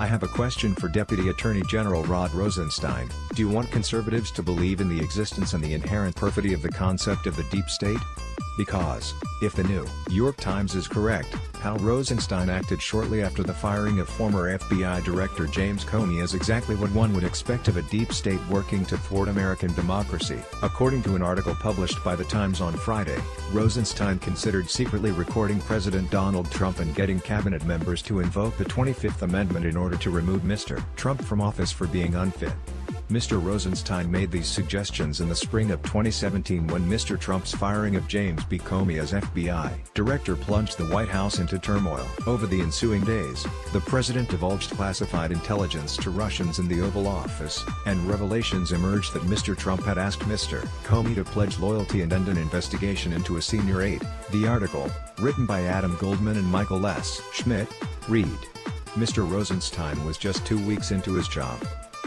I have a question for Deputy Attorney General Rod Rosenstein. Do you want conservatives to believe in the existence and the inherent perfidy of the concept of the deep state? Because, if the New York Times is correct, how Rosenstein acted shortly after the firing of former FBI Director James Comey is exactly what one would expect of a deep state working to thwart American democracy. According to an article published by The Times on Friday, Rosenstein considered secretly recording President Donald Trump and getting cabinet members to invoke the 25th Amendment in order to remove Mr. Trump from office for being unfit. Mr. Rosenstein made these suggestions in the spring of 2017 when Mr. Trump's firing of James B. Comey as FBI director plunged the White House into turmoil. Over the ensuing days, the president divulged classified intelligence to Russians in the Oval Office, and revelations emerged that Mr. Trump had asked Mr. Comey to pledge loyalty and end an investigation into a senior aide. The article, written by Adam Goldman and Michael S. Schmidt, read: Mr. Rosenstein was just 2 weeks into his job.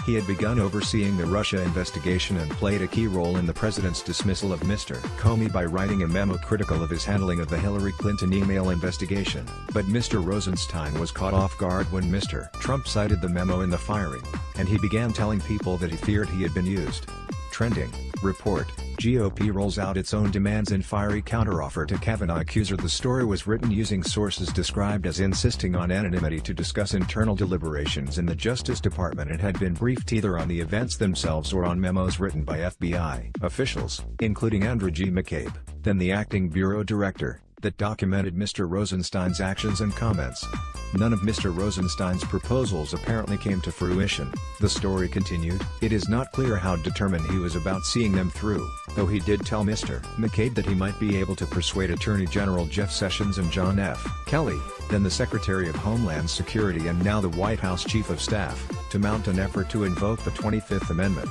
He had begun overseeing the Russia investigation and played a key role in the president's dismissal of Mr. Comey by writing a memo critical of his handling of the Hillary Clinton email investigation. But Mr. Rosenstein was caught off guard when Mr. Trump cited the memo in the firing, and he began telling people that he feared he had been used. Trending report: GOP rolls out its own demands in fiery counteroffer to Kavanaugh accuser. The story was written using sources described as insisting on anonymity to discuss internal deliberations in the Justice Department and had been briefed either on the events themselves or on memos written by FBI officials, including Andrew G. McCabe, then the acting bureau director, that documented Mr. Rosenstein's actions and comments. None of Mr. Rosenstein's proposals apparently came to fruition. The story continued: it is not clear how determined he was about seeing them through, though he did tell Mr. McCabe that he might be able to persuade Attorney General Jeff Sessions and John F. Kelly, then the Secretary of Homeland Security and now the White House Chief of Staff, to mount an effort to invoke the 25th Amendment.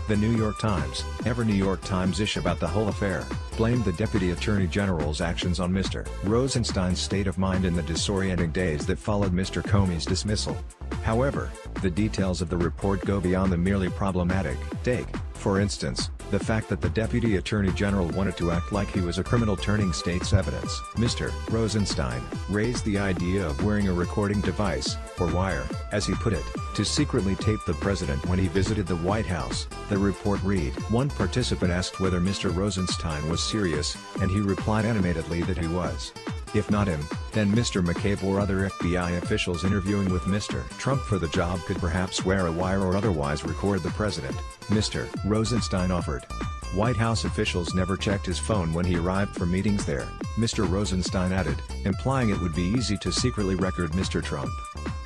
The New York Times, ever New York Times-ish about the whole affair, blamed the Deputy Attorney General's actions on Mr. Rosenstein's state of mind in the disorienting days that followed Mr. Comey's dismissal. However, the details of the report go beyond the merely problematic. Take, for instance, the fact that the Deputy Attorney General wanted to act like he was a criminal turning state's evidence. Mr. Rosenstein raised the idea of wearing a recording device, or wire, as he put it, to secretly tape the president when he visited the White House. The report read: one participant asked whether Mr. Rosenstein was serious, and he replied animatedly that he was. If not him, then Mr. McCabe or other FBI officials interviewing with Mr. Trump for the job could perhaps wear a wire or otherwise record the president, Mr. Rosenstein offered. White House officials never checked his phone when he arrived for meetings there, Mr. Rosenstein added, implying it would be easy to secretly record Mr. Trump.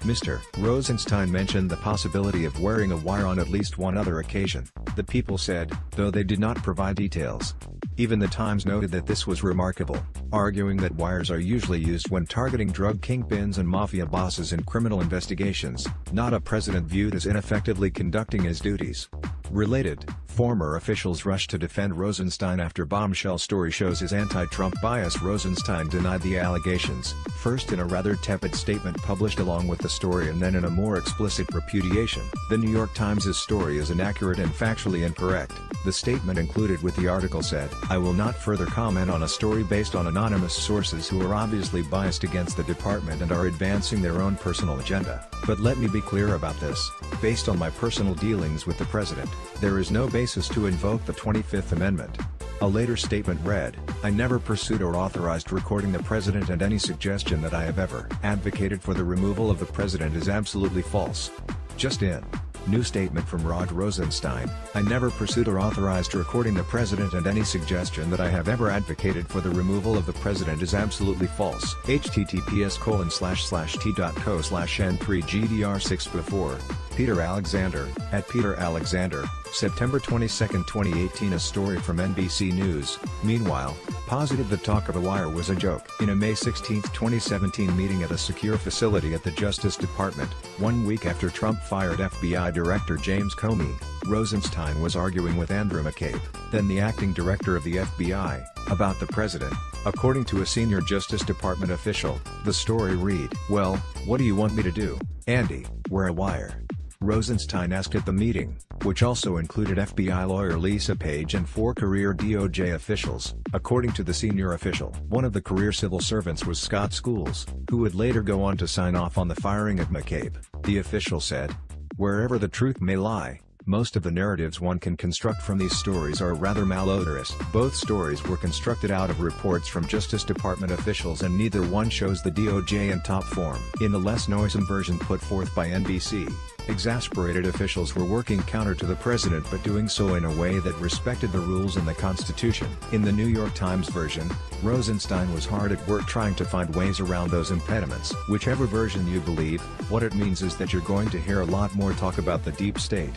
Mr. Rosenstein mentioned the possibility of wearing a wire on at least one other occasion, the People said, though they did not provide details. Even The Times noted that this was remarkable, arguing that wires are usually used when targeting drug kingpins and mafia bosses in criminal investigations, not a president viewed as ineffectively conducting his duties. Related, former officials rushed to defend Rosenstein after bombshell story shows his anti-Trump bias. Rosenstein denied the allegations, first in a rather tepid statement published along with the story and then in a more explicit repudiation. The New York Times' story is inaccurate and factually incorrect. The statement included with the article said, "I will not further comment on a story based on anonymous sources who are obviously biased against the department and are advancing their own personal agenda. But let me be clear about this. Based on my personal dealings with the president, there is no basis to invoke the 25th Amendment." A later statement read, "I never pursued or authorized recording the president, and any suggestion that I have ever advocated for the removal of the president is absolutely false." Just in. New statement from Rod Rosenstein: "I never pursued or authorized recording the president, and any suggestion that I have ever advocated for the removal of the president is absolutely false." https://t.co/n3gdr6before. Peter Alexander, at Peter Alexander, September 22, 2018. A story from NBC News. Meanwhile, posited the talk of a wire was a joke. In a May 16, 2017 meeting at a secure facility at the Justice Department, 1 week after Trump fired FBI Director James Comey, Rosenstein was arguing with Andrew McCabe, then the acting director of the FBI, about the president. According to a senior Justice Department official, the story read, "Well, what do you want me to do, Andy, wear a wire?" Rosenstein asked at the meeting, which also included FBI lawyer Lisa Page and 4 career DOJ officials. According to the senior official, one of the career civil servants was Scott Schools, who would later go on to sign off on the firing of McCabe. The official said, "Wherever the truth may lie, most of the narratives one can construct from these stories are rather malodorous." Both stories were constructed out of reports from Justice Department officials, and neither one shows the DOJ in top form. In the less noisome version put forth by NBC, exasperated officials were working counter to the president, but doing so in a way that respected the rules and the Constitution. In the New York Times version, Rosenstein was hard at work trying to find ways around those impediments. Whichever version you believe, what it means is that you're going to hear a lot more talk about the deep state.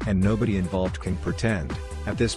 And nobody involved can pretend, at this